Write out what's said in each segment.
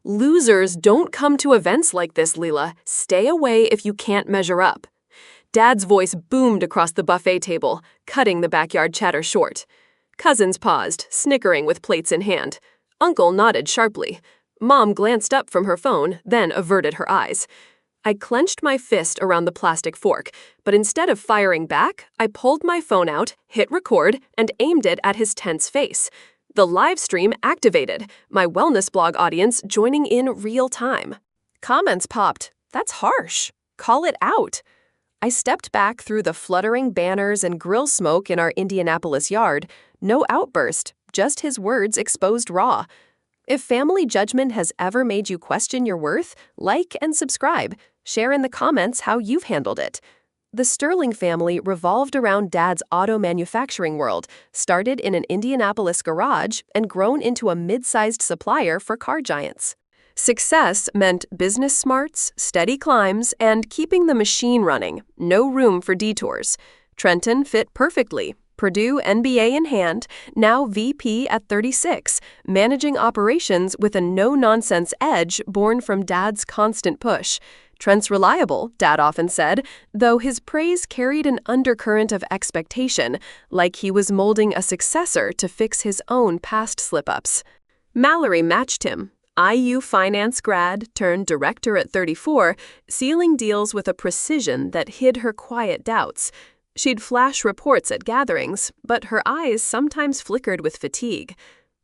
Losers don't come to events like this, Leela. Stay away if you can't measure up. Dad's voice boomed across the buffet table, cutting the backyard chatter short. Cousins paused, snickering with plates in hand. Uncle nodded sharply. Mom glanced up from her phone, then averted her eyes. I clenched my fist around the plastic fork, but instead of firing back, I pulled my phone out, hit record, and aimed it at his tense face. The live stream activated, my wellness blog audience joining in real time. Comments popped. That's harsh. Call it out. I stepped back through the fluttering banners and grill smoke in our Indianapolis yard. No outburst, just his words exposed raw. If family judgment has ever made you question your worth, like and subscribe. Share in the comments how you've handled it. The Sterling family revolved around Dad's auto manufacturing world, started in an Indianapolis garage and grown into a mid-sized supplier for car giants. Success meant business smarts, steady climbs, and keeping the machine running, no room for detours. Trenton fit perfectly. Purdue MBA in hand, now VP at 36, managing operations with a no-nonsense edge born from Dad's constant push. Trent's reliable, Dad often said, though his praise carried an undercurrent of expectation, like he was molding a successor to fix his own past slip-ups. Mallory matched him. IU finance grad turned director at 34, sealing deals with a precision that hid her quiet doubts. She'd flash reports at gatherings, but her eyes sometimes flickered with fatigue.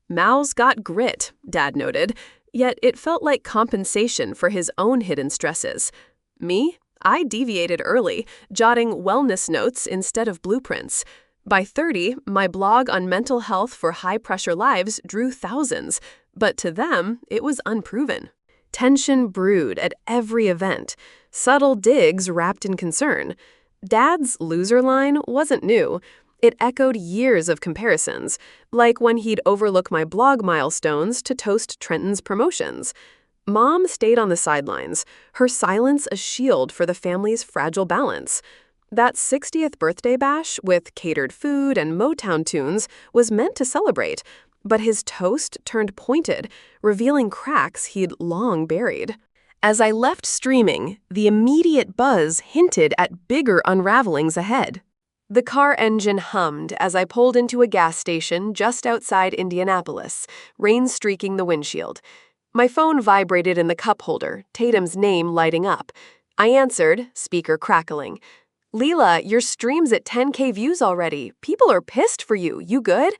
Mal's got grit, Dad noted, yet it felt like compensation for his own hidden stresses. Me? I deviated early, jotting wellness notes instead of blueprints. By 30, my blog on mental health for high-pressure lives drew thousands, but to them, it was unproven. Tension brewed at every event, subtle digs wrapped in concern. Dad's loser line wasn't new. It echoed years of comparisons, like when he'd overlook my blog milestones to toast Trenton's promotions. Mom stayed on the sidelines, her silence a shield for the family's fragile balance. That 60th birthday bash with catered food and Motown tunes was meant to celebrate, but his toast turned pointed, revealing cracks he'd long buried. As I left streaming, the immediate buzz hinted at bigger unravelings ahead. The car engine hummed as I pulled into a gas station just outside Indianapolis, rain streaking the windshield. My phone vibrated in the cup holder, Tatum's name lighting up. I answered, speaker crackling. Leela, your stream's at 10K views already. People are pissed for you. You good?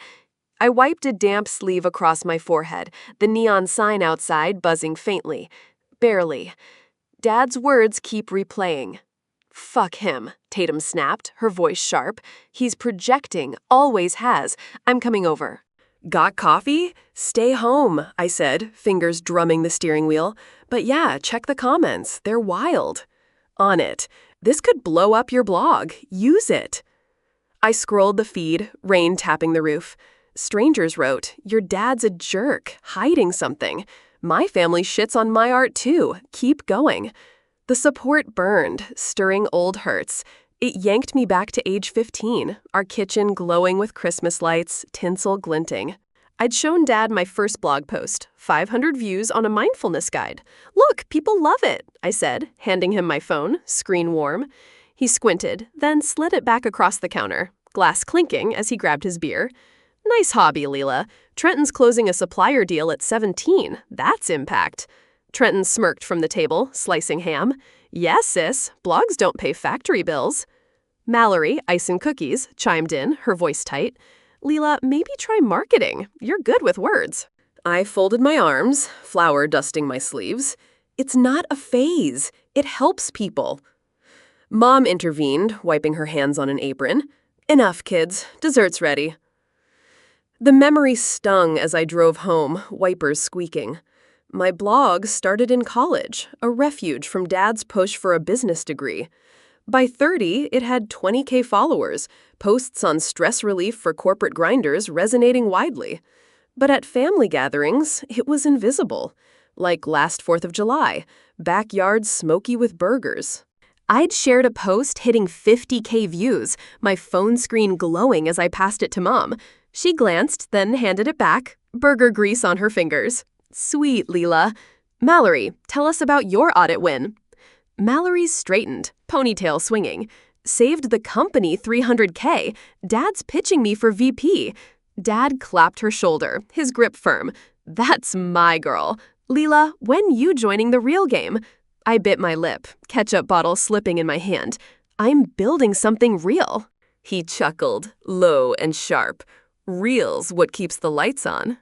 I wiped a damp sleeve across my forehead, the neon sign outside buzzing faintly. Barely. Dad's words keep replaying. Fuck him, Tatum snapped, her voice sharp. He's projecting, always has. I'm coming over. Got coffee? Stay home, I said, fingers drumming the steering wheel. But yeah, check the comments. They're wild. On it. This could blow up your blog. Use it. I scrolled the feed, rain tapping the roof. Strangers wrote, your dad's a jerk, hiding something. My family shits on my art too. Keep going. The support burned, stirring old hurts. It yanked me back to age 15, our kitchen glowing with Christmas lights, tinsel glinting. I'd shown Dad my first blog post, 500 views on a mindfulness guide. Look, people love it, I said, handing him my phone, screen warm. He squinted, then slid it back across the counter, glass clinking as he grabbed his beer. Nice hobby, Leela. Trenton's closing a supplier deal at 17. That's impact. Trenton smirked from the table, slicing ham. Yes, sis, blogs don't pay factory bills. Mallory, ice and cookies, chimed in, her voice tight. Leela, maybe try marketing. You're good with words. I folded my arms, flour dusting my sleeves. It's not a phase. It helps people. Mom intervened, wiping her hands on an apron. Enough, kids. Dessert's ready. The memory stung as I drove home, wipers squeaking. My blog started in college, a refuge from Dad's push for a business degree. By 30, it had 20K followers, posts on stress relief for corporate grinders resonating widely. But at family gatherings, it was invisible. Like last 4th of July, backyards smoky with burgers. I'd shared a post hitting 50K views, my phone screen glowing as I passed it to Mom. She glanced, then handed it back, burger grease on her fingers. Sweet, Leela. Mallory, tell us about your audit win. Mallory's straightened, ponytail swinging. Saved the company $300K. Dad's pitching me for VP. Dad clapped her shoulder, his grip firm. That's my girl. Leela, when you joining the real game? I bit my lip, ketchup bottle slipping in my hand. I'm building something real. He chuckled, low and sharp. Real's what keeps the lights on.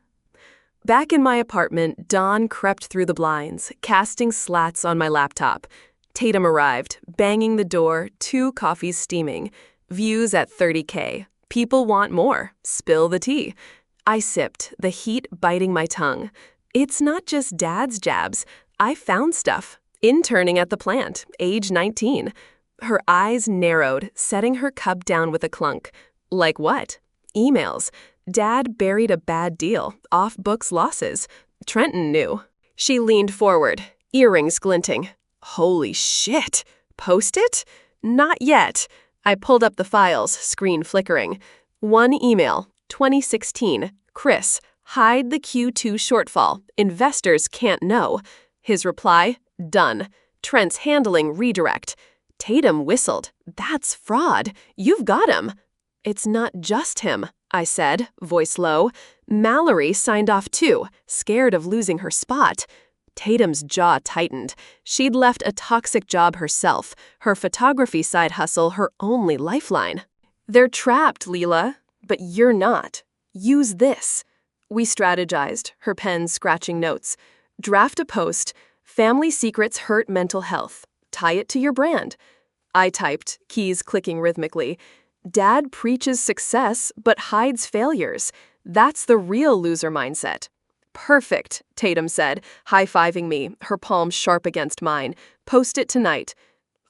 Back in my apartment, dawn crept through the blinds, casting slats on my laptop. Tatum arrived, banging the door, 2 coffees steaming. Views at 30K. People want more. Spill the tea. I sipped, the heat biting my tongue. It's not just Dad's jabs. I found stuff. Interning at the plant, age 19. Her eyes narrowed, setting her cup down with a clunk. Like what? Emails. Dad buried a bad deal, off-books losses. Trenton knew. She leaned forward, earrings glinting. Holy shit! Post it? Not yet. I pulled up the files, screen flickering. 1 email, 2016. Chris, hide the Q2 shortfall. Investors can't know. His reply, done. Trent's handling redirect. Tatum whistled. That's fraud. You've got him. It's not just him, I said, voice low. Mallory signed off too, scared of losing her spot. Tatum's jaw tightened. She'd left a toxic job herself, her photography side hustle her only lifeline. They're trapped, Leela, but you're not. Use this. We strategized, her pen scratching notes. Draft a post. Family secrets hurt mental health. Tie it to your brand. I typed, keys clicking rhythmically. Dad preaches success, but hides failures. That's the real loser mindset. Perfect, Tatum said, high-fiving me, her palm sharp against mine. Post it tonight.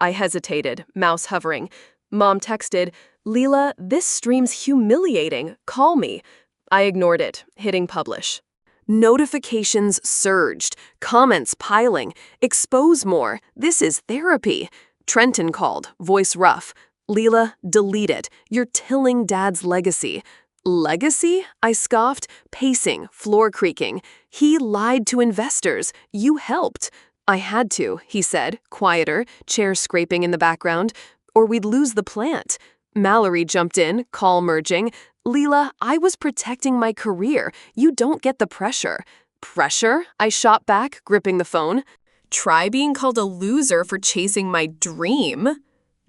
I hesitated, mouse hovering. Mom texted, Leela, this stream's humiliating. Call me. I ignored it, hitting publish. Notifications surged, comments piling. Expose more. This is therapy. Trenton called, voice rough. Leela, delete it. You're tilling Dad's legacy. Legacy? I scoffed, pacing, floor creaking. He lied to investors. You helped. I had to, he said, quieter, chair scraping in the background, or we'd lose the plant. Mallory jumped in, call merging. Leela, I was protecting my career. You don't get the pressure. Pressure? I shot back, gripping the phone. Try being called a loser for chasing my dream.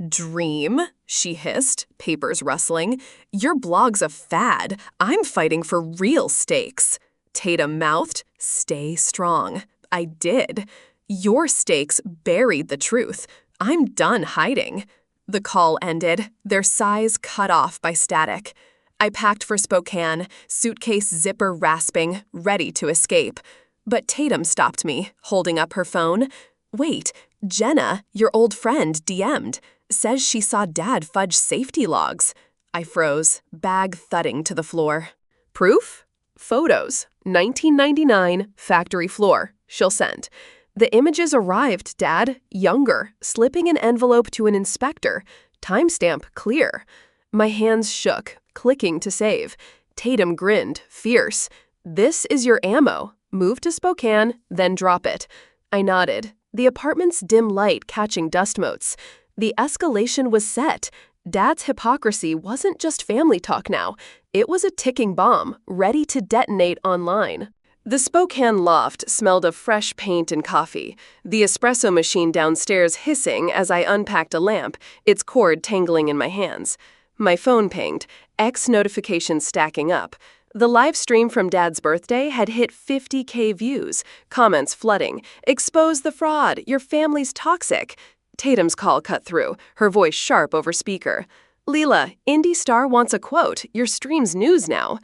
Dream? She hissed, papers rustling. Your blog's a fad. I'm fighting for real stakes. Tatum mouthed, stay strong. I did. Your stakes buried the truth. I'm done hiding. The call ended, their sighs cut off by static. I packed for Spokane, suitcase zipper rasping, ready to escape. But Tatum stopped me, holding up her phone. Wait, Jenna, your old friend, DM'd. Says she saw Dad fudge safety logs. I froze, bag thudding to the floor. Proof? Photos. 1999, factory floor. She'll send. The images arrived, Dad, younger, slipping an envelope to an inspector. Timestamp clear. My hands shook, clicking to save. Tatum grinned, fierce. This is your ammo. Move to Spokane, then drop it. I nodded, the apartment's dim light catching dust motes. The escalation was set. Dad's hypocrisy wasn't just family talk now. It was a ticking bomb, ready to detonate online. The Spokane loft smelled of fresh paint and coffee, the espresso machine downstairs hissing as I unpacked a lamp, its cord tangling in my hands. My phone pinged, X notifications stacking up. The live stream from Dad's birthday had hit 50K views, comments flooding. Expose the fraud, your family's toxic. Tatum's call cut through, her voice sharp over speaker. Leela, Indie Star wants a quote. Your stream's news now.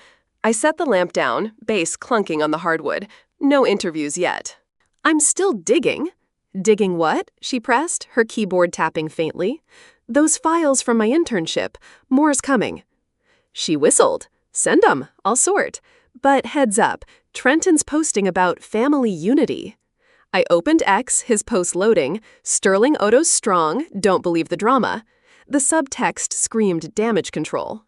I set the lamp down, bass clunking on the hardwood. No interviews yet. I'm still digging. Digging what? She pressed, her keyboard tapping faintly. Those files from my internship. More's coming. She whistled. Send 'em. I'll sort. But heads up, Trenton's posting about family unity. I opened X, his post loading. Sterling Oto's strong, don't believe the drama. The subtext screamed damage control.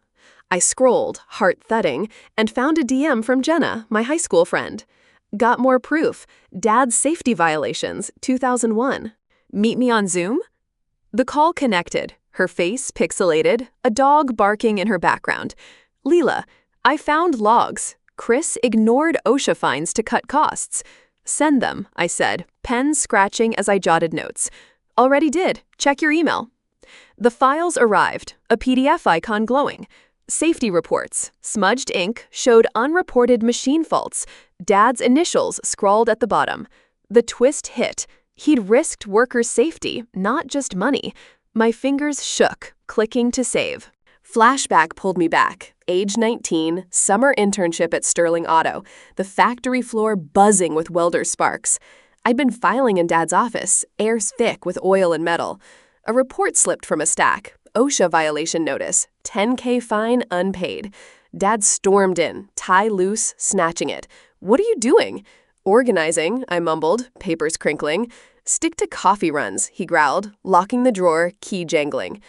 I scrolled, heart thudding, and found a DM from Jenna, my high school friend. Got more proof. Dad's safety violations, 2001. Meet me on Zoom? The call connected, her face pixelated, a dog barking in her background. Leela, I found logs. Chris ignored OSHA fines to cut costs. Send them, I said, pen scratching as I jotted notes. Already did. Check your email. The files arrived, a PDF icon glowing. Safety reports, smudged ink, showed unreported machine faults. Dad's initials scrawled at the bottom. The twist hit. He'd risked workers' safety, not just money. My fingers shook, clicking to save. Flashback pulled me back. Age 19, summer internship at Sterling Auto, the factory floor buzzing with welder sparks. I'd been filing in Dad's office, air thick with oil and metal. A report slipped from a stack. OSHA violation notice, $10K fine unpaid. Dad stormed in, tie loose, snatching it. What are you doing? Organizing, I mumbled, papers crinkling. Stick to coffee runs, he growled, locking the drawer, key jangling.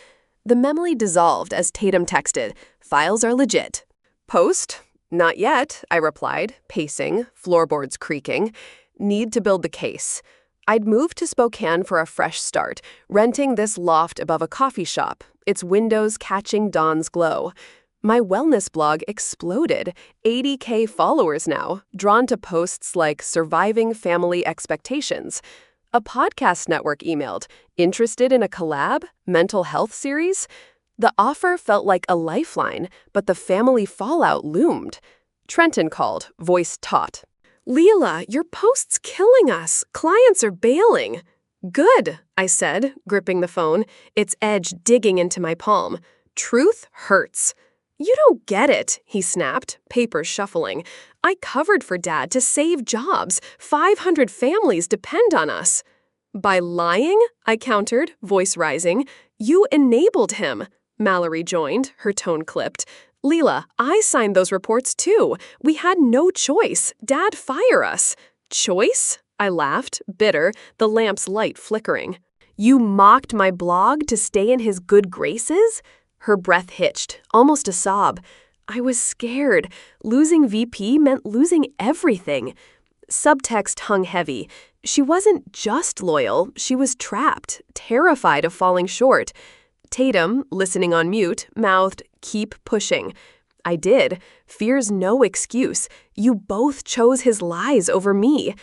The memory dissolved as Tatum texted, files are legit. Post? Not yet, I replied, pacing, floorboards creaking. Need to build the case. I'd moved to Spokane for a fresh start, renting this loft above a coffee shop, its windows catching dawn's glow. My wellness blog exploded, 80K followers now, drawn to posts like surviving family expectations. A podcast network emailed, interested in a collab, mental health series? The offer felt like a lifeline, but the family fallout loomed. Trenton called, voice taut. Leela, your post's killing us. Clients are bailing. Good, I said, gripping the phone, its edge digging into my palm. Truth hurts. You don't get it, he snapped, papers shuffling. I covered for Dad to save jobs. 500 families depend on us. By lying, I countered, voice rising. You enabled him. Mallory joined, her tone clipped. Leela, I signed those reports too. We had no choice. Dad fire us. Choice? I laughed, bitter, the lamp's light flickering. You mocked my blog to stay in his good graces? Her breath hitched, almost a sob. I was scared. Losing VP meant losing everything. Subtext hung heavy. She wasn't just loyal, she was trapped, terrified of falling short. Tatum, listening on mute, mouthed, keep pushing. I did. Fear's no excuse. You both chose his lies over me.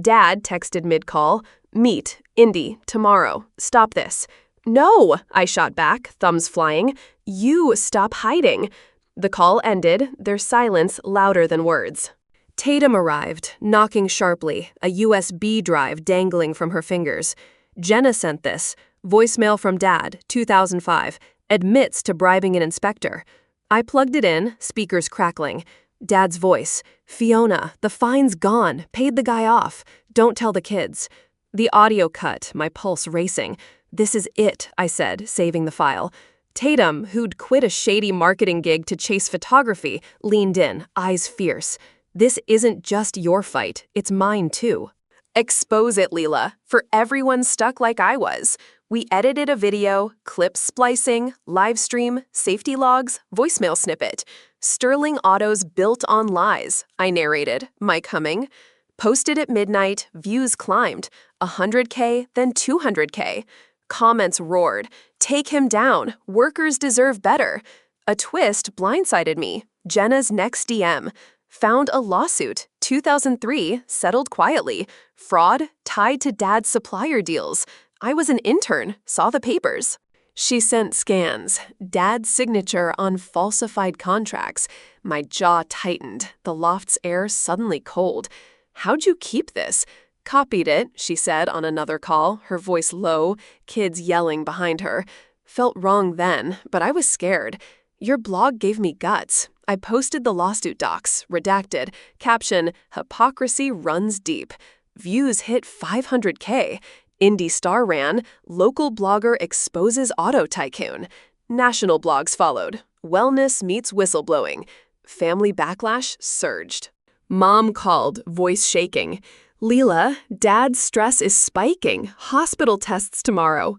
Dad texted mid-call, meet, Indy, tomorrow. Stop this. No, I shot back, thumbs flying. You stop hiding. The call ended, their silence louder than words. Tatum arrived, knocking sharply, a USB drive dangling from her fingers. Jenna sent this. Voicemail from Dad, 2005. Admits to bribing an inspector. I plugged it in, speakers crackling. Dad's voice. Fiona, the fine's gone. Paid the guy off. Don't tell the kids. The audio cut, my pulse racing. This is it, I said, saving the file. Tatum, who'd quit a shady marketing gig to chase photography, leaned in, eyes fierce. This isn't just your fight, it's mine too. Expose it, Leela, for everyone stuck like I was. We edited a video, clip splicing, live stream, safety logs, voicemail snippet. Sterling Auto's built on lies, I narrated, mic humming. Posted at midnight, views climbed. 100K, then 200K. Comments roared. Take him down. Workers deserve better. A twist blindsided me. Jenna's next DM. Found a lawsuit. 2003, settled quietly. Fraud tied to Dad's supplier deals. I was an intern, saw the papers. She sent scans. Dad's signature on falsified contracts. My jaw tightened. The loft's air suddenly cold. How'd you keep this? Copied it, she said on another call, her voice low, kids yelling behind her. Felt wrong then, but I was scared. Your blog gave me guts. I posted the lawsuit docs, redacted, caption, Hypocrisy runs deep. Views hit 500K. Indie Star ran, local blogger exposes auto tycoon. National blogs followed. Wellness meets whistleblowing. Family backlash surged. Mom called, voice shaking. Leela, Dad's stress is spiking. Hospital tests tomorrow.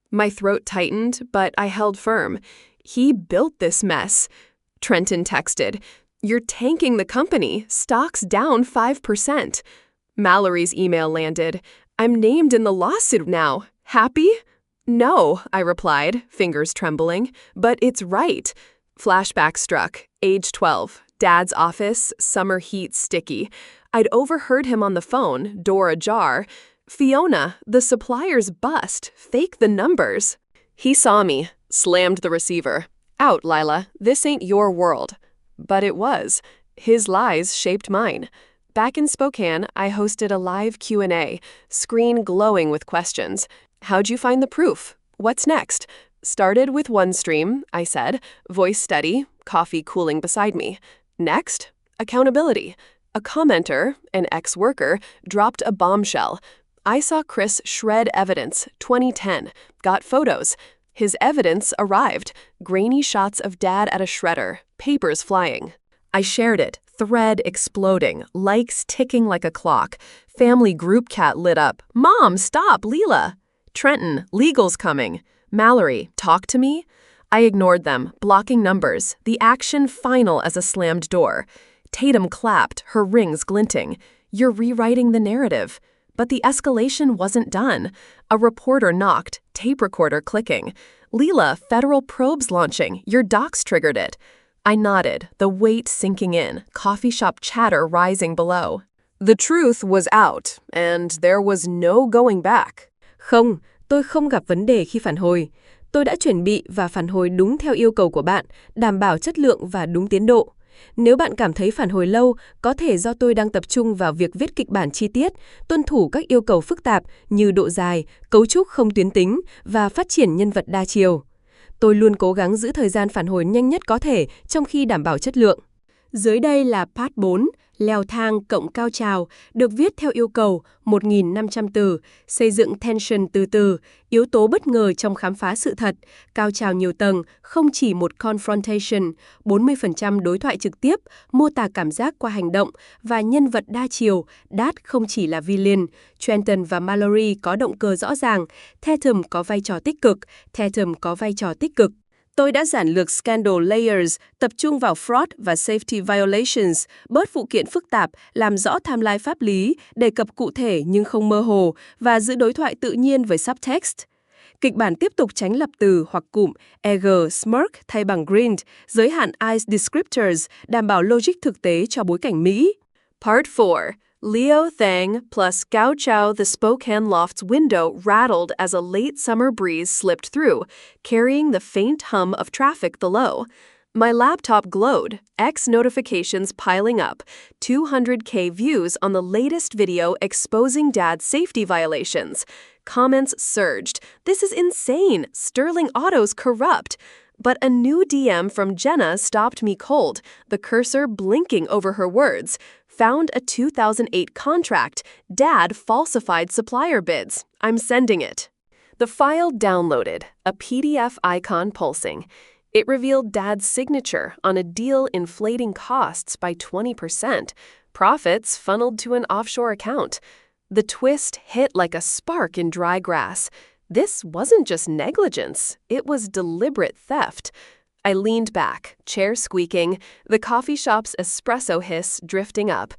My throat tightened, but I held firm. He built this mess. Trenton texted, You're tanking the company. Stock's down 5%. Mallory's email landed. I'm named in the lawsuit now. Happy? No, I replied, fingers trembling. But it's right. Flashback struck. Age 12. Dad's office, summer heat sticky. I'd overheard him on the phone, door ajar. Fiona, the supplier's bust. Fake the numbers. He saw me, slammed the receiver. Out, Lila. This ain't your world. But it was. His lies shaped mine. Back in Spokane, I hosted a live Q&A, screen glowing with questions. How'd you find the proof? What's next? Started with one stream, I said, voice steady, coffee cooling beside me. Next, accountability. A commenter, an ex-worker, dropped a bombshell. I saw Chris shred evidence, 2010, got photos. His evidence arrived, grainy shots of Dad at a shredder, papers flying. I shared it, thread exploding, likes ticking like a clock. Family group chat lit up. Mom, stop, Leela. Trenton, legal's coming. Mallory, talk to me? I ignored them, blocking numbers, the action final as a slammed door. Tatum clapped, her rings glinting. You're rewriting the narrative. But the escalation wasn't done. A reporter knocked, tape recorder clicking. Leela, federal probes launching. Your docs triggered it. I nodded, the weight sinking in, coffee shop chatter rising below. The truth was out, and there was no going back. Không, tôi không gặp vấn đề khi phản hồi. Tôi đã chuẩn bị và phản hồi đúng theo yêu cầu của bạn, đảm bảo chất lượng và đúng tiến độ. Nếu bạn cảm thấy phản hồi lâu, có thể do tôi đang tập trung vào việc viết kịch bản chi tiết, tuân thủ các yêu cầu phức tạp như độ dài, cấu trúc không tuyến tính và phát triển nhân vật đa chiều. Tôi luôn cố gắng giữ thời gian phản hồi nhanh nhất có thể trong khi đảm bảo chất lượng. Dưới đây là part 4, leo thang cộng cao trào, được viết theo yêu cầu 1.500 từ, xây dựng tension từ từ, yếu tố bất ngờ trong khám phá sự thật, cao trào nhiều tầng, không chỉ một confrontation, 40% đối thoại trực tiếp, mô tả cảm giác qua hành động và nhân vật đa chiều, Dad không chỉ là villain, Trenton và Mallory có động cơ rõ ràng, Tatum có vai trò tích cực. Tôi đã giản lược scandal layers, tập trung vào fraud và safety violations, bớt phụ kiện phức tạp, làm rõ timeline pháp lý, đề cập cụ thể nhưng không mơ hồ và giữ đối thoại tự nhiên với subtext. Kịch bản tiếp tục tránh lập từ hoặc cụm eager, smirk thay bằng grinned, giới hạn eyes descriptors, đảm bảo logic thực tế cho bối cảnh Mỹ. Part 4. Leo Thang plus Gao Chao the Spokane loft's window rattled as a late summer breeze slipped through, carrying the faint hum of traffic below. My laptop glowed, X notifications piling up, 200K views on the latest video exposing Dad's safety violations. Comments surged. This is insane. Sterling Auto's corrupt. But a new DM from Jenna stopped me cold, the cursor blinking over her words. Found a 2008 contract. Dad falsified supplier bids. I'm sending it. The file downloaded, a PDF icon pulsing. It revealed Dad's signature on a deal inflating costs by 20%. Profits funneled to an offshore account. The twist hit like a spark in dry grass. This wasn't just negligence, it was deliberate theft. I leaned back, chair squeaking, the coffee shop's espresso hiss drifting up.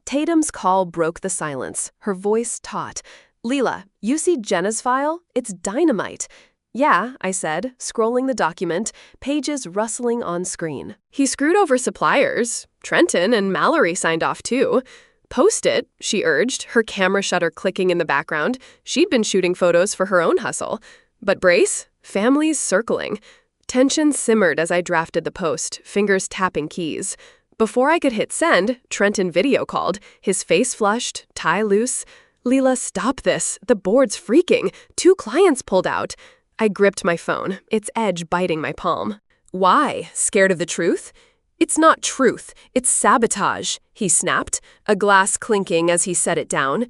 Tatum's call broke the silence, her voice taut. Leela, you see Jenna's file? It's dynamite. Yeah, I said, scrolling the document, pages rustling on screen. He screwed over suppliers. Trenton and Mallory signed off too. Post it, she urged, her camera shutter clicking in the background. She'd been shooting photos for her own hustle. But brace, families circling. Tension simmered as I drafted the post, fingers tapping keys. Before I could hit send, Trenton video called, his face flushed, tie loose. Leela, stop this. The board's freaking. 2 clients pulled out. I gripped my phone, its edge biting my palm. Why? Scared of the truth? It's not truth, it's sabotage, he snapped, a glass clinking as he set it down.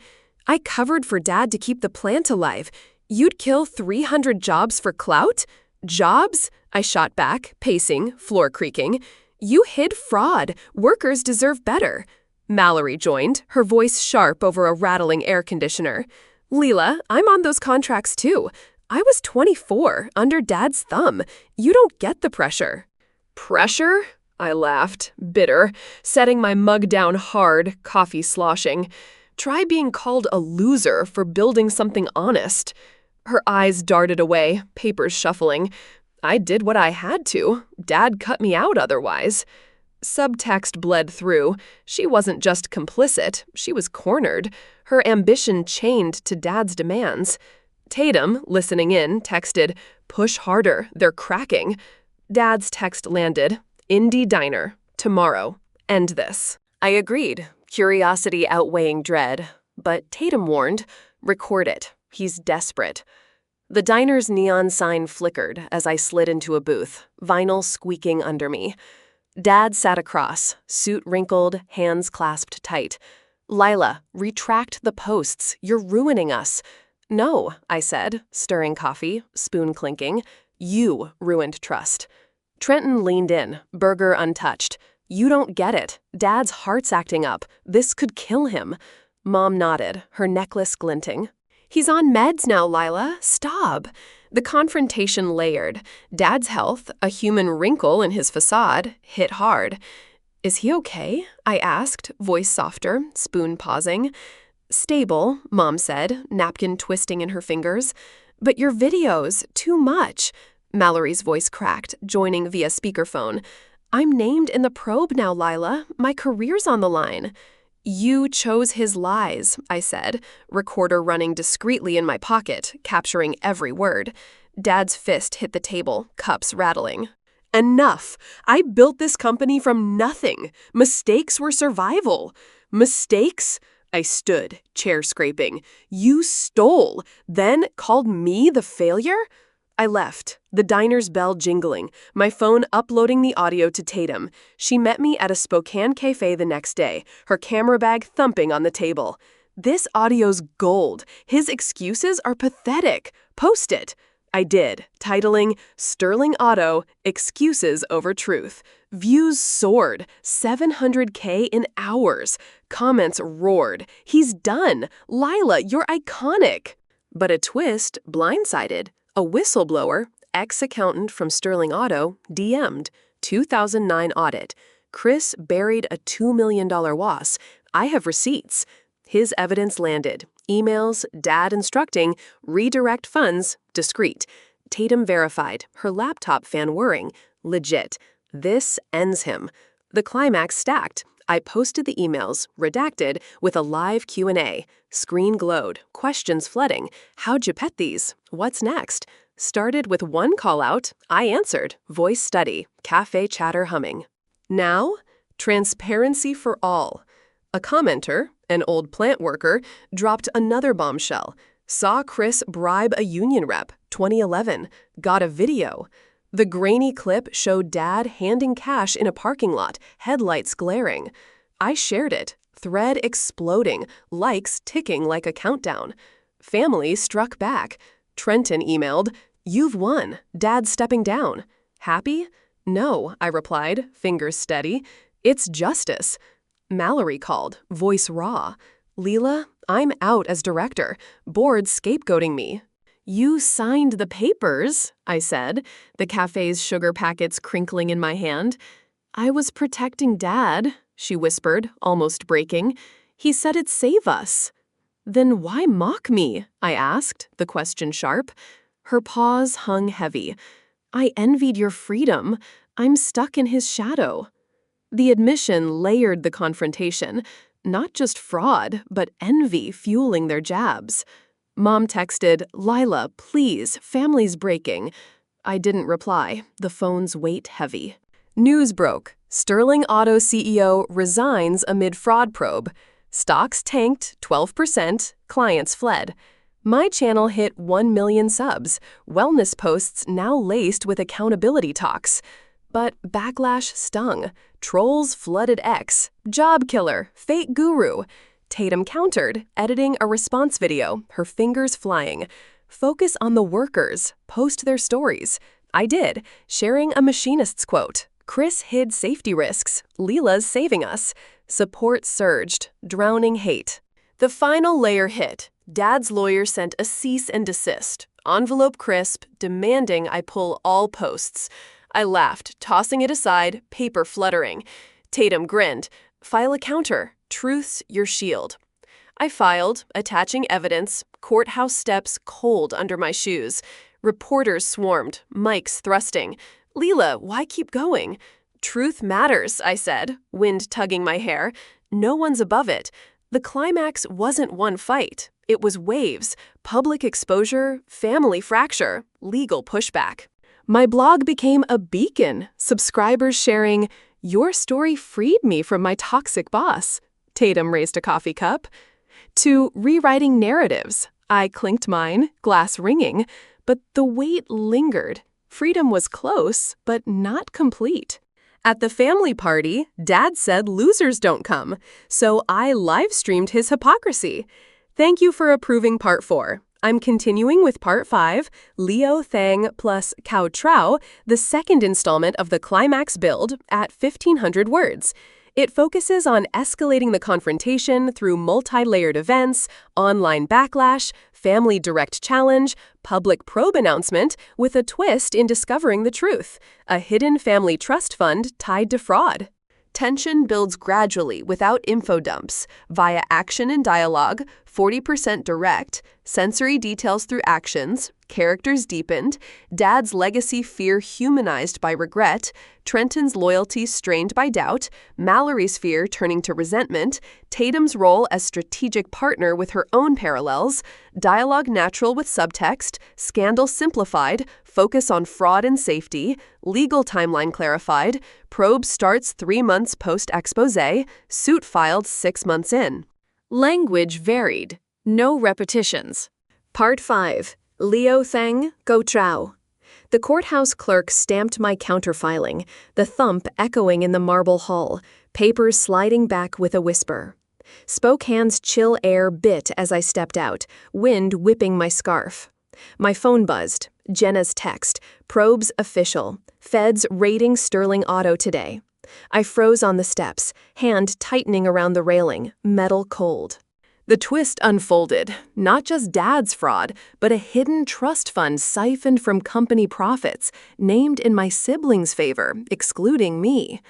I covered for Dad to keep the plant alive. You'd kill 300 jobs for clout? Jobs? I shot back, pacing, floor creaking. You hid fraud. Workers deserve better. Mallory joined, her voice sharp over a rattling air conditioner. Leela, I'm on those contracts too. I was 24, under Dad's thumb. You don't get the pressure. Pressure? I laughed, bitter, setting my mug down hard, coffee sloshing. Try being called a loser for building something honest. Her eyes darted away, papers shuffling. I did what I had to. Dad cut me out otherwise. Subtext bled through. She wasn't just complicit, she was cornered. Her ambition chained to Dad's demands. Tatum, listening in, texted, "Push harder, they're cracking." Dad's text landed, "Indie Diner, tomorrow. End this." I agreed, curiosity outweighing dread. But Tatum warned, "Record it. He's desperate." The diner's neon sign flickered as I slid into a booth, vinyl squeaking under me. Dad sat across, suit wrinkled, hands clasped tight. "Lila, retract the posts. You're ruining us." "No," I said, stirring coffee, spoon clinking. "You ruined trust." Trenton leaned in, burger untouched. "You don't get it. Dad's heart's acting up. This could kill him." Mom nodded, her necklace glinting. "He's on meds now, Lila. Stop." The confrontation layered. Dad's health, a human wrinkle in his facade, hit hard. "Is he okay?" I asked, voice softer, spoon pausing. "Stable," Mom said, napkin twisting in her fingers. "But your videos, too much." Mallory's voice cracked, joining via speakerphone. "I'm named in the probe now, Lila. My career's on the line." "You chose his lies," I said, recorder running discreetly in my pocket, capturing every word. Dad's fist hit the table, cups rattling. "Enough! I built this company from nothing. Mistakes were survival." "Mistakes?" I stood, chair scraping. "You stole, then called me the failure?" I left, the diner's bell jingling, my phone uploading the audio to Tatum. She met me at a Spokane cafe the next day, her camera bag thumping on the table. "This audio's gold. His excuses are pathetic. Post it." I did, titling Sterling Auto, Excuses Over Truth. Views soared, 700K in hours. Comments roared. "He's done. Lila, you're iconic." But a twist blindsided. A whistleblower, ex-accountant from Sterling Auto, DM'd, 2009 audit. Chris buried a $2 million loss. I have receipts. His evidence landed. Emails, Dad instructing, redirect funds, discreet. Tatum verified, her laptop fan whirring. Legit. This ends him. The climax stacked. I posted the emails, redacted, with a live Q&A. Screen glowed, questions flooding. "How'd you pet these? What's next?" Started with one call-out. I answered, voice steady, cafe chatter humming. Now, transparency for all. A commenter, an old plant worker, dropped another bombshell. Saw Chris bribe a union rep, 2011. Got a video. The grainy clip showed Dad handing cash in a parking lot, headlights glaring. I shared it, thread exploding, likes ticking like a countdown. Family struck back. Trenton emailed, "You've won. Dad's stepping down." "Happy?" "No," I replied, fingers steady. "It's justice." Mallory called, voice raw. "Leela, I'm out as director. Board's scapegoating me." "You signed the papers," I said, the cafe's sugar packets crinkling in my hand. "I was protecting Dad," she whispered, almost breaking. "He said it'd save us." "Then why mock me?" I asked, the question sharp. Her pause hung heavy. "I envied your freedom. I'm stuck in his shadow." The admission layered the confrontation. Not just fraud, but envy fueling their jabs. Mom texted, "Lila, please, family's breaking." I didn't reply, the phone's weight heavy. News broke. Sterling Auto CEO resigns amid fraud probe. Stocks tanked 12%, clients fled. My channel hit 1 million subs, wellness posts now laced with accountability talks. But backlash stung. Trolls flooded X. Job killer, fake guru. Tatum countered, editing a response video, her fingers flying. Focus on the workers, post their stories. I did, sharing a machinist's quote. Chris hid safety risks, Leela's saving us. Support surged, drowning hate. The final layer hit. Dad's lawyer sent a cease and desist, envelope crisp, demanding I pull all posts. I laughed, tossing it aside, paper fluttering. Tatum grinned. File a counter. Truth's your shield. I filed, attaching evidence, courthouse steps cold under my shoes. Reporters swarmed, mics thrusting. Leela, why keep going? Truth matters, I said, wind tugging my hair. No one's above it. The climax wasn't one fight. It was waves, public exposure, family fracture, legal pushback. My blog became a beacon, subscribers sharing, "Your story freed me from my toxic boss." Tatum raised a coffee cup. To rewriting narratives. I clinked mine, glass ringing, but the weight lingered. Freedom was close, but not complete. At the family party, Dad said losers don't come, so I live-streamed his hypocrisy. Thank you for approving Part 4. I'm continuing with Part 5, Leo Thang plus Cao Trao, the second installment of the climax build at 1,500 words. It focuses on escalating the confrontation through multi-layered events, online backlash, family direct challenge, public probe announcement, with a twist in discovering the truth, a hidden family trust fund tied to fraud. Tension builds gradually without info dumps, via action and dialogue, 40% direct, sensory details through actions, characters deepened, Dad's legacy fear humanized by regret, Trenton's loyalty strained by doubt, Mallory's fear turning to resentment, Tatum's role as strategic partner with her own parallels, dialogue natural with subtext, scandal simplified, focus on fraud and safety, legal timeline clarified, probe starts 3 months post-expose, suit filed 6 months in. Language varied. No repetitions. Part 5. Leo Thang, Go Trao. The courthouse clerk stamped my counterfiling, the thump echoing in the marble hall, papers sliding back with a whisper. Spokane's chill air bit as I stepped out, wind whipping my scarf. My phone buzzed. Jenna's text. Probes official. Feds raiding Sterling Auto today. I froze on the steps, hand tightening around the railing, metal cold. The twist unfolded, not just Dad's fraud, but a hidden trust fund siphoned from company profits, named in my siblings' favor, excluding me.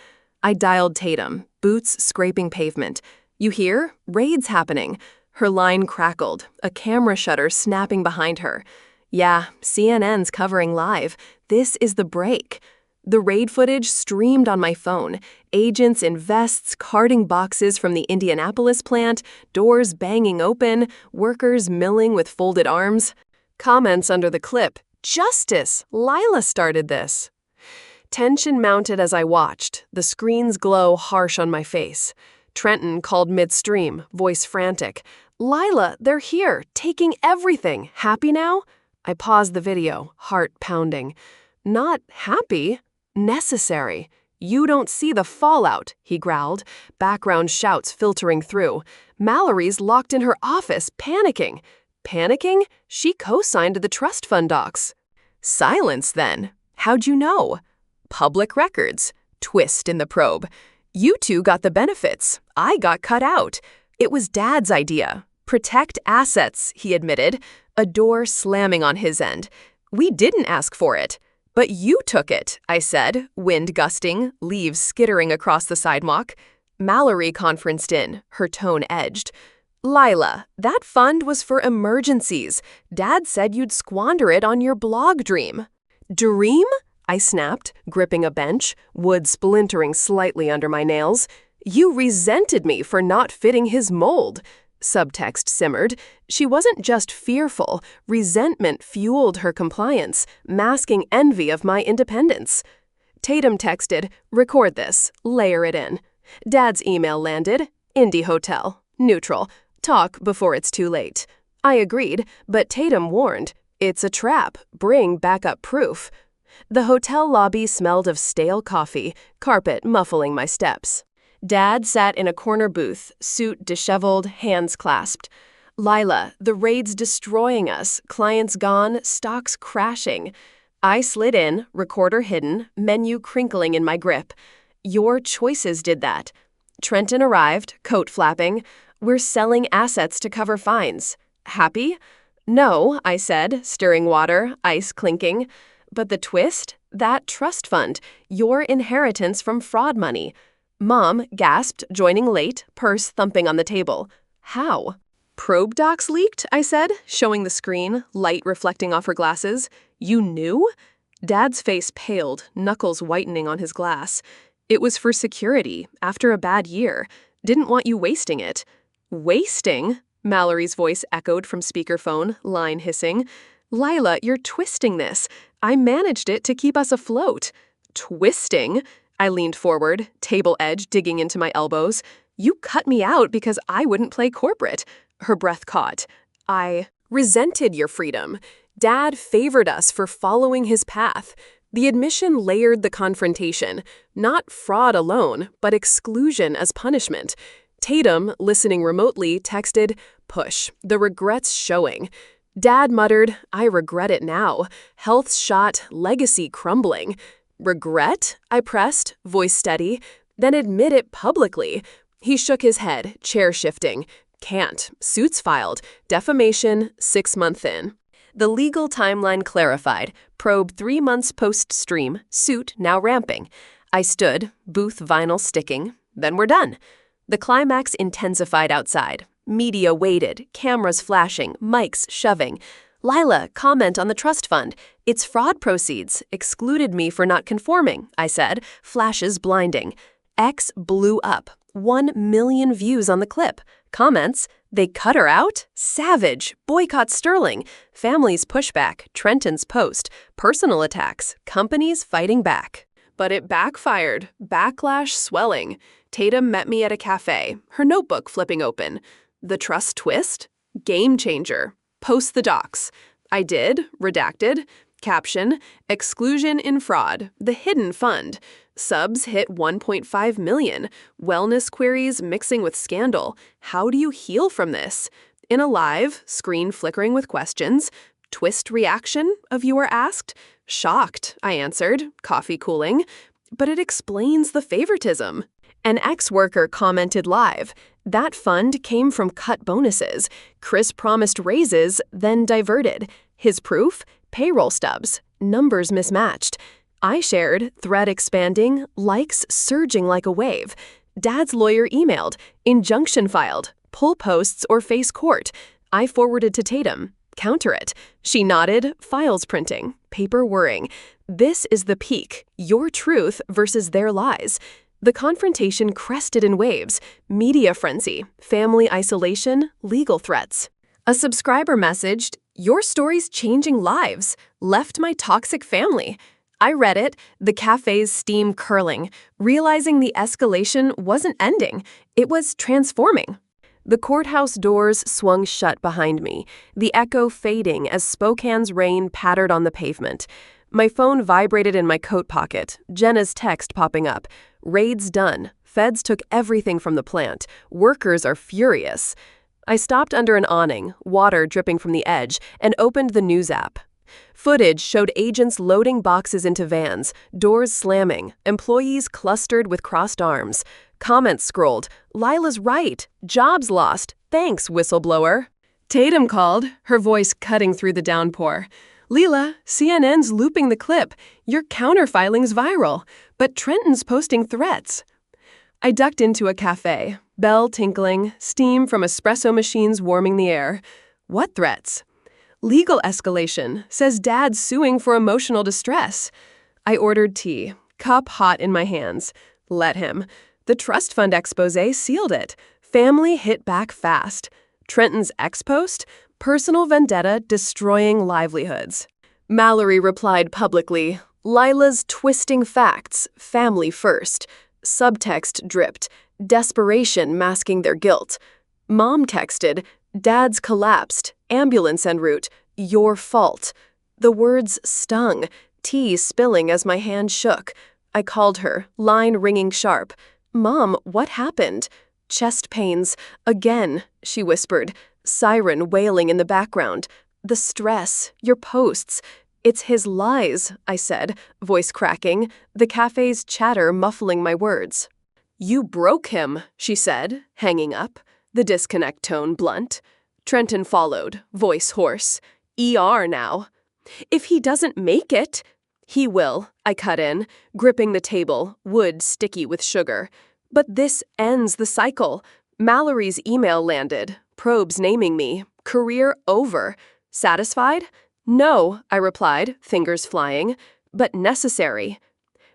I dialed Tatum, boots scraping pavement. "You hear? Raid's happening." Her line crackled, a camera shutter snapping behind her. "Yeah, CNN's covering live. This is the break." The raid footage streamed on my phone. Agents in vests carting boxes from the Indianapolis plant, doors banging open, workers milling with folded arms. Comments under the clip, "Justice! Lila started this." Tension mounted as I watched, the screen's glow harsh on my face. Trenton called midstream, voice frantic. "Lila, they're here, taking everything. Happy now?" I paused the video, heart pounding. "Not happy. Necessary. You don't see the fallout," he growled, background shouts filtering through. "Mallory's locked in her office, panicking." Panicking? She co-signed the trust fund docs. Silence, then. How'd you know? Public records. Twist in the probe. You two got the benefits. I got cut out. It was Dad's idea. Protect assets, he admitted, a door slamming on his end. We didn't ask for it. "But you took it," I said, wind gusting, leaves skittering across the sidewalk. Mallory conferenced in, her tone edged. "Lila, that fund was for emergencies. Dad said you'd squander it on your blog dream." "Dream?" I snapped, gripping a bench, wood splintering slightly under my nails. "You resented me for not fitting his mold." Subtext simmered. She wasn't just fearful. Resentment fueled her compliance, masking envy of my independence. Tatum texted, "Record this. Layer it in." Dad's email landed. "Indie Hotel. Neutral. Talk before it's too late." I agreed, but Tatum warned, "It's a trap. Bring backup proof." The hotel lobby smelled of stale coffee, carpet muffling my steps. Dad sat in a corner booth, suit disheveled, hands clasped. "Lila, the raid's destroying us, clients gone, stocks crashing." I slid in, recorder hidden, menu crinkling in my grip. "Your choices did that." Trenton arrived, coat flapping. "We're selling assets to cover fines." "Happy?" "No," I said, stirring water, ice clinking. "But the twist? That trust fund, your inheritance from fraud money. Mom gasped, joining late, purse thumping on the table. How? Probe docs leaked, I said, showing the screen, light reflecting off her glasses. You knew? Dad's face paled, knuckles whitening on his glass. It was for security, after a bad year. Didn't want you wasting it. Wasting? Mallory's voice echoed from speakerphone, line hissing. Lila, you're twisting this. I managed it to keep us afloat. Twisting? I leaned forward, table edge digging into my elbows. You cut me out because I wouldn't play corporate. Her breath caught. I resented your freedom. Dad favored us for following his path. The admission layered the confrontation. Not fraud alone, but exclusion as punishment. Tatum, listening remotely, texted, "Push, the regret's showing." Dad muttered, "I regret it now. Health shot, legacy crumbling." Regret? I pressed, voice steady. Then admit it publicly. He shook his head, chair shifting. Can't. Suits filed. Defamation, 6 months in. The legal timeline clarified. Probe 3 months post-stream. Suit now ramping. I stood, booth vinyl sticking. Then we're done. The climax intensified outside. Media waited, cameras flashing, mics shoving. Lila, comment on the trust fund. It's fraud proceeds. Excluded me for not conforming, I said, flashes blinding. X blew up. 1 million views on the clip. Comments, they cut her out? Savage. Boycott Sterling. Families pushback. Trenton's post. Personal attacks. Companies fighting back. But it backfired. Backlash swelling. Tatum met me at a cafe, her notebook flipping open. The trust twist? Game changer. Post the docs. I did. Redacted. Caption, exclusion in fraud. The hidden fund. Subs hit 1.5 million. Wellness queries mixing with scandal. How do you heal from this? In a live, screen flickering with questions. Twist reaction, a viewer asked. Shocked, I answered, coffee cooling. But it explains the favoritism. An ex-worker commented live. That fund came from cut bonuses. Chris promised raises, then diverted. His proof? Payroll stubs. Numbers mismatched. I shared, thread expanding, likes surging like a wave. Dad's lawyer emailed, injunction filed, pull posts or face court. I forwarded to Tatum. Counter it. She nodded, files printing, paper whirring. This is the peak, your truth versus their lies. The confrontation crested in waves, media frenzy, family isolation, legal threats. A subscriber messaged, "Your story's changing lives. Left my toxic family." I read it, the cafe's steam curling, realizing the escalation wasn't ending. It was transforming. The courthouse doors swung shut behind me, the echo fading as Spokane's rain pattered on the pavement. My phone vibrated in my coat pocket, Jenna's text popping up. Raid's done. Feds took everything from the plant. Workers are furious. I stopped under an awning, water dripping from the edge, and opened the news app. Footage showed agents loading boxes into vans, doors slamming, employees clustered with crossed arms. Comments scrolled, "Lila's right. Jobs lost. Thanks, whistleblower." Tatum called, her voice cutting through the downpour. "Lila, CNN's looping the clip. Your counterfiling's viral, but Trenton's posting threats." I ducked into a cafe, bell tinkling, steam from espresso machines warming the air. What threats? Legal escalation, says Dad's suing for emotional distress. I ordered tea, cup hot in my hands. Let him. The trust fund expose sealed it. Family hit back fast. Trenton's ex-post? Personal vendetta destroying livelihoods. Mallory replied publicly, "Lila's twisting facts, family first." Subtext dripped, desperation masking their guilt. Mom texted, "Dad's collapsed, ambulance en route, your fault." The words stung, tea spilling as my hand shook. I called her, line ringing sharp. "Mom, what happened?" "Chest pains. Again," she whispered, siren wailing in the background. "The stress, your posts. It's his lies," I said, voice cracking, the cafe's chatter muffling my words. "You broke him," she said, hanging up, the disconnect tone blunt. Trenton followed, voice hoarse. "ER now." "If he doesn't make it." He will, I cut in, gripping the table, wood sticky with sugar. But this ends the cycle. Mallory's email landed, probes naming me, career over. Satisfied? No, I replied, fingers flying, but necessary.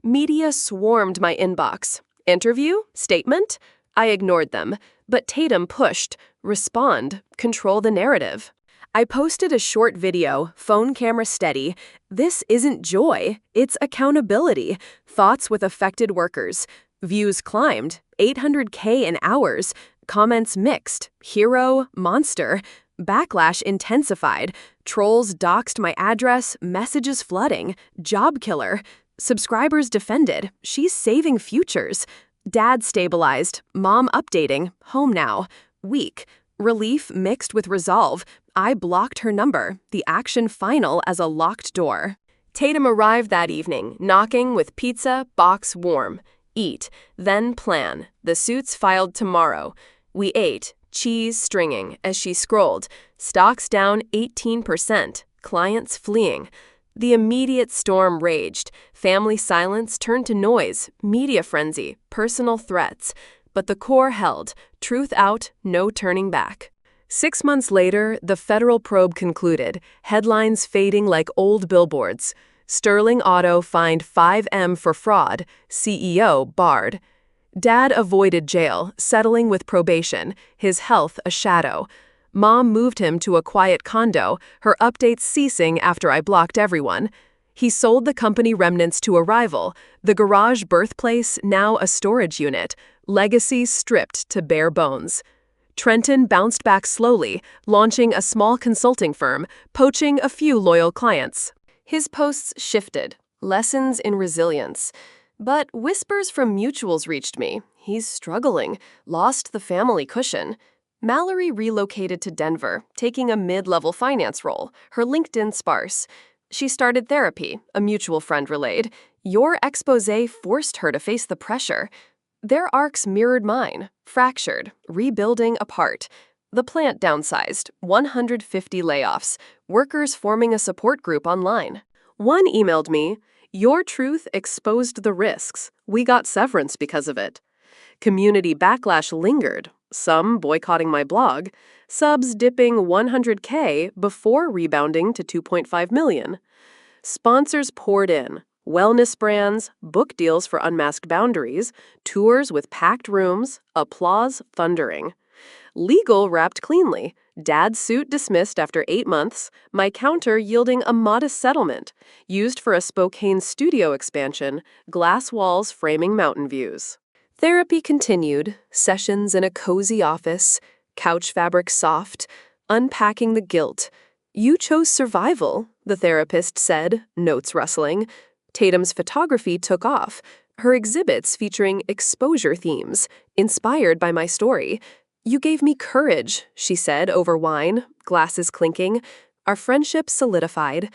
Media swarmed my inbox. Interview? Statement? I ignored them, but Tatum pushed, respond, control the narrative. I posted a short video, phone camera steady. This isn't joy, it's accountability. Thoughts with affected workers. Views climbed, 800K in hours. Comments mixed, hero, monster. Backlash intensified. Trolls doxed my address, messages flooding. Job killer. Subscribers defended, she's saving futures. Dad stabilized, mom updating, home now. Weak. Relief mixed with resolve. I blocked her number, the action final as a locked door. Tatum arrived that evening, knocking with pizza, box warm. Eat, then plan. The suits filed tomorrow. We ate, cheese stringing, as she scrolled. Stocks down 18%, clients fleeing. The immediate storm raged. Family silence turned to noise, media frenzy, personal threats. But the core held. Truth out, no turning back. 6 months later, the federal probe concluded, headlines fading like old billboards. Sterling Auto fined $5M for fraud, CEO barred. Dad avoided jail, settling with probation, his health a shadow. Mom moved him to a quiet condo, her updates ceasing after I blocked everyone. He sold the company remnants to a rival, the garage birthplace now a storage unit, legacy stripped to bare bones. Trenton bounced back slowly, launching a small consulting firm, poaching a few loyal clients. His posts shifted, lessons in resilience. But whispers from mutuals reached me. He's struggling, lost the family cushion. Mallory relocated to Denver, taking a mid-level finance role, her LinkedIn sparse. She started therapy, a mutual friend relayed. Your exposé forced her to face the pressure. Their arcs mirrored mine, fractured, rebuilding apart. The plant downsized, 150 layoffs, workers forming a support group online. One emailed me, "Your truth exposed the risks. We got severance because of it." Community backlash lingered, some boycotting my blog, subs dipping 100K before rebounding to 2.5 million. Sponsors poured in. Wellness brands, book deals for Unmasked Boundaries, tours with packed rooms, applause thundering. Legal wrapped cleanly, Dad's suit dismissed after 8 months, my counter yielding a modest settlement, used for a Spokane studio expansion, glass walls framing mountain views. Therapy continued, sessions in a cozy office, couch fabric soft, unpacking the guilt. You chose survival, the therapist said, notes rustling. Tatum's photography took off, her exhibits featuring exposure themes, inspired by my story. You gave me courage, she said over wine, glasses clinking. Our friendship solidified.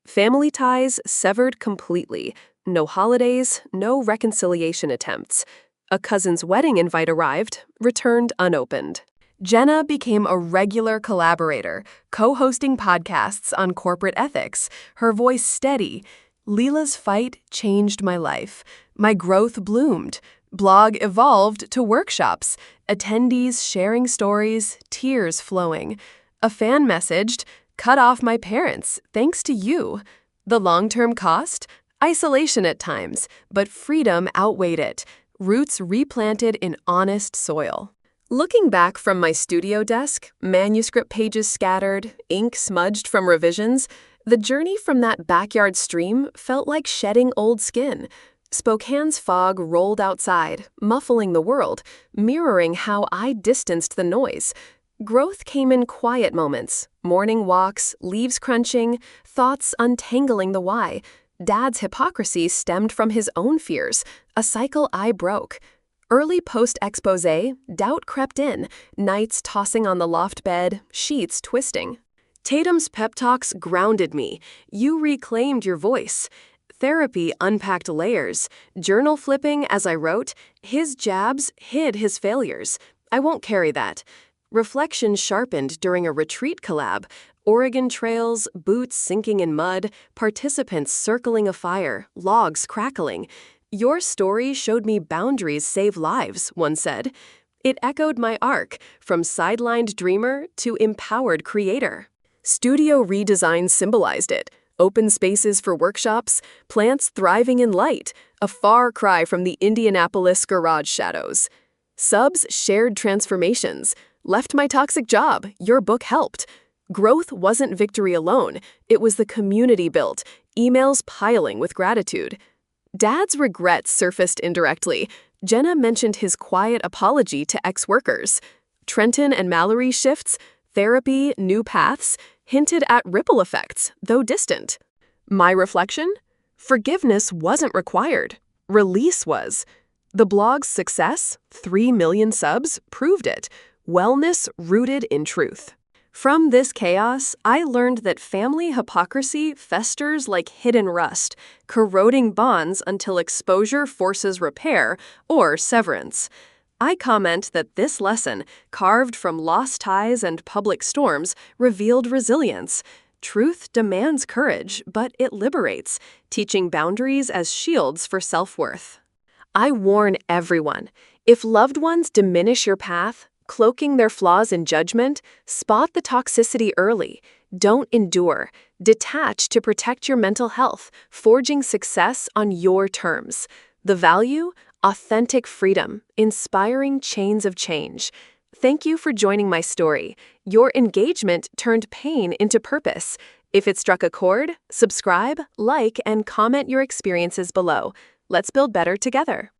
Family ties severed completely. No holidays, no reconciliation attempts. A cousin's wedding invite arrived, returned unopened. Jenna became a regular collaborator, co-hosting podcasts on corporate ethics, her voice steady. Leela's fight changed my life. My growth bloomed. Blog evolved to workshops, attendees sharing stories, tears flowing. A fan messaged, "Cut off my parents, thanks to you." The long-term cost? Isolation at times, but freedom outweighed it. Roots replanted in honest soil. Looking back from my studio desk, manuscript pages scattered, ink smudged from revisions, the journey from that backyard stream felt like shedding old skin. Spokane's fog rolled outside, muffling the world, mirroring how I distanced the noise. Growth came in quiet moments, morning walks, leaves crunching, thoughts untangling the why. Dad's hypocrisy stemmed from his own fears, a cycle I broke. Early post-exposé, doubt crept in, nights tossing on the loft bed, sheets twisting. Tatum's pep talks grounded me. You reclaimed your voice. Therapy unpacked layers. Journal flipping as I wrote. His jabs hid his failures. I won't carry that. Reflection sharpened during a retreat collab. Oregon trails, boots sinking in mud, participants circling a fire, logs crackling. Your story showed me boundaries save lives, one said. It echoed my arc, from sidelined dreamer to empowered creator. Studio redesign symbolized it. Open spaces for workshops, plants thriving in light, a far cry from the Indianapolis garage shadows. Subs shared transformations. Left my toxic job, your book helped. Growth wasn't victory alone, it was the community built, emails piling with gratitude. Dad's regrets surfaced indirectly. Jenna mentioned his quiet apology to ex-workers. Trenton and Mallory shifts, therapy, new paths, hinted at ripple effects, though distant. My reflection? Forgiveness wasn't required. Release was. The blog's success, 3 million subs, proved it. Wellness rooted in truth. From this chaos, I learned that family hypocrisy festers like hidden rust, corroding bonds until exposure forces repair or severance. I comment that this lesson, carved from lost ties and public storms, revealed resilience. Truth demands courage, but it liberates, teaching boundaries as shields for self-worth. I warn everyone, if loved ones diminish your path, cloaking their flaws in judgment, spot the toxicity early. Don't endure. Detach to protect your mental health, forging success on your terms. The value? Authentic freedom, inspiring chains of change. Thank you for joining my story. Your engagement turned pain into purpose. If it struck a chord, subscribe, like, and comment your experiences below. Let's build better together.